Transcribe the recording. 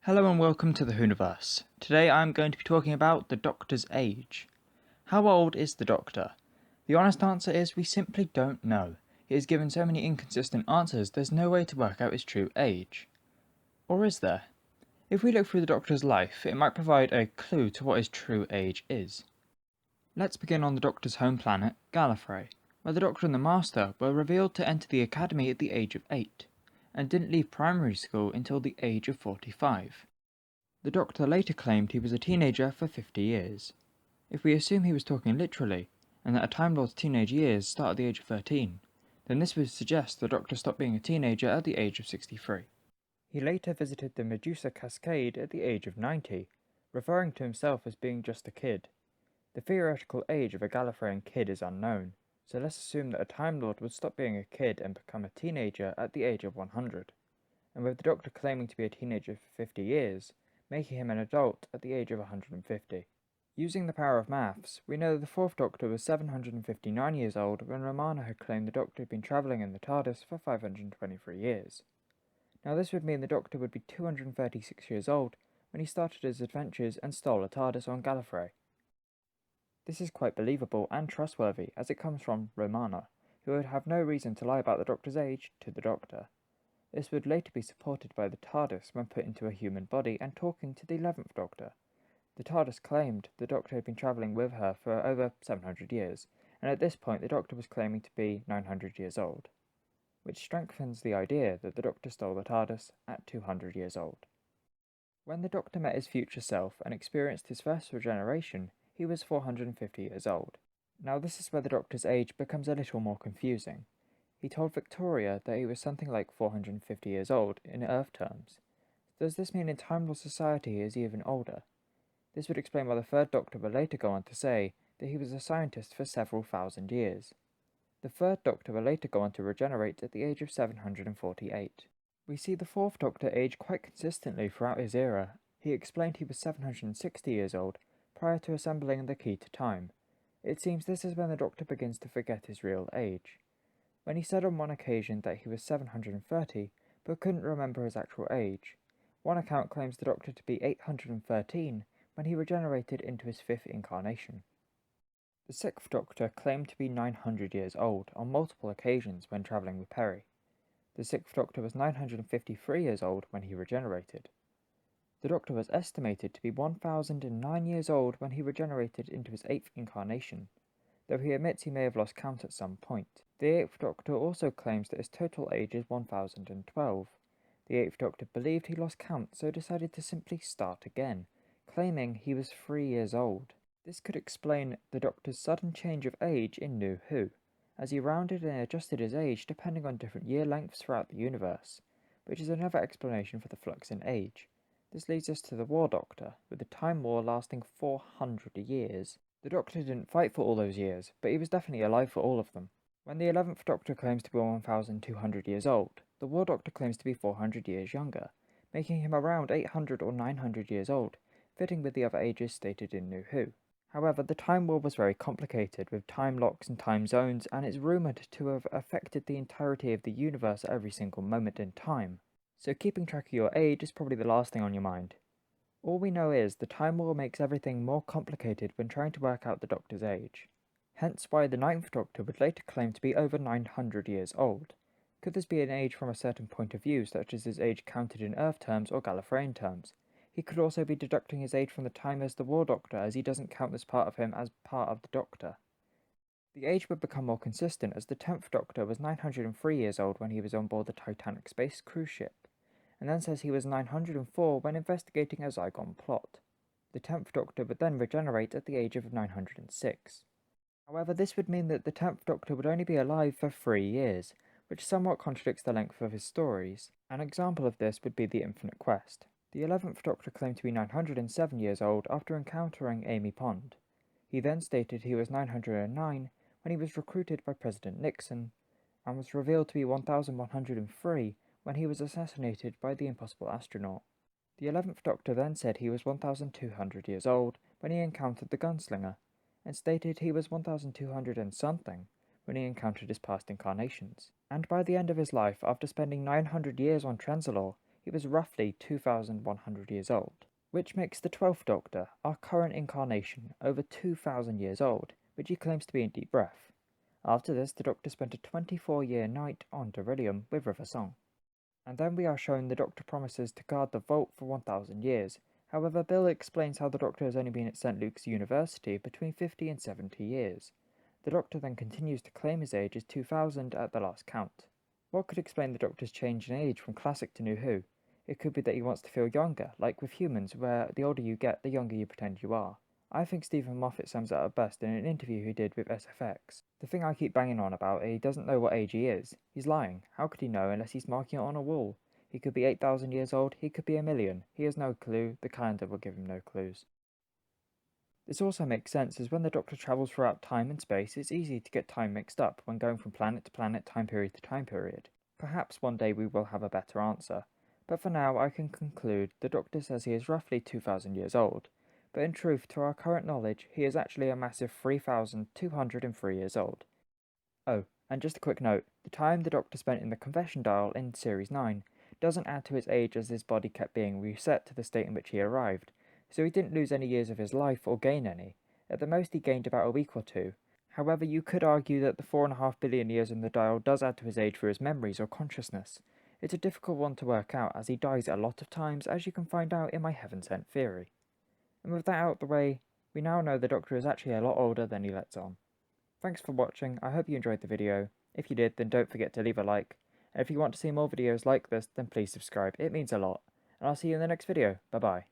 Hello and welcome to the Whoniverse. Today I'm going to be talking about the Doctor's age. How old is the Doctor? The honest answer is we simply don't know. He is given so many inconsistent answers there's no way to work out his true age. Or is there? If we look through the Doctor's life, it might provide a clue to what his true age is. Let's begin on the Doctor's home planet, Gallifrey, where the Doctor and the Master were revealed to enter the Academy at the age of 8, and didn't leave primary school until the age of 45. The Doctor later claimed he was a teenager for 50 years. If we assume he was talking literally, and that a Time Lord's teenage years start at the age of 13, then this would suggest the Doctor stopped being a teenager at the age of 63. He later visited the Medusa Cascade at the age of 90, referring to himself as being just a kid. The theoretical age of a Gallifreyan kid is unknown, so let's assume that a Time Lord would stop being a kid and become a teenager at the age of 100, and with the Doctor claiming to be a teenager for 50 years, making him an adult at the age of 150. Using the power of maths, we know the Fourth Doctor was 759 years old when Romana had claimed the Doctor had been travelling in the TARDIS for 523 years. Now this would mean the Doctor would be 236 years old when he started his adventures and stole a TARDIS on Gallifrey. This is quite believable and trustworthy as it comes from Romana, who would have no reason to lie about the Doctor's age to the Doctor. This would later be supported by the TARDIS when put into a human body and talking to the 11th Doctor. The TARDIS claimed the Doctor had been travelling with her for over 700 years, and at this point the Doctor was claiming to be 900 years old, which strengthens the idea that the Doctor stole the TARDIS at 200 years old. When the Doctor met his future self and experienced his first regeneration, he was 450 years old. Now this is where the Doctor's age becomes a little more confusing. He told Victoria that he was something like 450 years old in Earth terms. Does this mean in Time Lord society he is even older? This would explain why the Third Doctor would later go on to say that he was a scientist for several thousand years. The Third Doctor will later go on to regenerate at the age of 748. We see the Fourth Doctor age quite consistently throughout his era. He explained he was 760 years old prior to assembling the key to time. It seems this is when the Doctor begins to forget his real age. When he said on one occasion that he was 730, but couldn't remember his actual age. One account claims the Doctor to be 813 when he regenerated into his fifth incarnation. The Sixth Doctor claimed to be 900 years old on multiple occasions when travelling with Peri. The Sixth Doctor was 953 years old when he regenerated. The Doctor was estimated to be 1009 years old when he regenerated into his eighth incarnation, though he admits he may have lost count at some point. The Eighth Doctor also claims that his total age is 1012. The Eighth Doctor believed he lost count, so decided to simply start again, claiming he was 3 years old. This could explain the Doctor's sudden change of age in New Who, as he rounded and adjusted his age depending on different year lengths throughout the universe, which is another explanation for the flux in age. This leads us to the War Doctor, with the Time War lasting 400 years. The Doctor didn't fight for all those years, but he was definitely alive for all of them. When the 11th Doctor claims to be 1200 years old, the War Doctor claims to be 400 years younger, making him around 800 or 900 years old, fitting with the other ages stated in New Who. However, the Time War was very complicated, with time locks and time zones, and it's rumoured to have affected the entirety of the universe at every single moment in time. So keeping track of your age is probably the last thing on your mind. All we know is the Time War makes everything more complicated when trying to work out the Doctor's age. Hence why the 9th Doctor would later claim to be over 900 years old. Could this be an age from a certain point of view, such as his age counted in Earth terms or Gallifreyan terms? He could also be deducting his age from the time as the War Doctor, as he doesn't count this part of him as part of the Doctor. The age would become more consistent as the 10th Doctor was 903 years old when he was on board the Titanic space cruise ship, and then says he was 904 when investigating a Zygon plot. The 10th Doctor would then regenerate at the age of 906. However, this would mean that the 10th Doctor would only be alive for 3 years, which somewhat contradicts the length of his stories. An example of this would be the Infinite Quest. The 11th Doctor claimed to be 907 years old after encountering Amy Pond. He then stated he was 909 when he was recruited by President Nixon, and was revealed to be 1103 when he was assassinated by the Impossible Astronaut. The 11th Doctor then said he was 1200 years old when he encountered the Gunslinger, and stated he was 1200 and something when he encountered his past incarnations. And by the end of his life, after spending 900 years on Trenzalore, he was roughly 2,100 years old, which makes the 12th Doctor, our current incarnation, over 2,000 years old, which he claims to be in deep breath. After this, the Doctor spent a 24-year night on Darillium with River Song. And then we are shown the Doctor promises to guard the vault for 1,000 years. However, Bill explains how the Doctor has only been at St. Luke's University between 50 and 70 years. The Doctor then continues to claim his age as 2,000 at the last count. What could explain the Doctor's change in age from classic to New Who? It could be that he wants to feel younger, like with humans, where the older you get, the younger you pretend you are. I think Stephen Moffat sums it up best in an interview he did with SFX. The thing I keep banging on about, he doesn't know what age he is. He's lying. How could he know unless he's marking it on a wall? He could be 8,000 years old, he could be a million. He has no clue, the calendar will give him no clues. This also makes sense, as when the Doctor travels throughout time and space, it's easy to get time mixed up when going from planet to planet, time period to time period. Perhaps one day we will have a better answer, but for now I can conclude the Doctor says he is roughly 2,000 years old, but in truth, to our current knowledge, he is actually a massive 3,203 years old. Oh, and just a quick note, the time the Doctor spent in the confession dial in Series 9 doesn't add to his age, as his body kept being reset to the state in which he arrived, so he didn't lose any years of his life or gain any. At the most he gained about a week or two. However, you could argue that the 4.5 billion years in the dial does add to his age through his memories or consciousness. It's a difficult one to work out, as he dies a lot of times, as you can find out in my Heaven Sent theory. And with that out of the way, we now know the Doctor is actually a lot older than he lets on. Thanks for watching, I hope you enjoyed the video. If you did, then don't forget to leave a like. And if you want to see more videos like this, then please subscribe, it means a lot. And I'll see you in the next video, bye bye.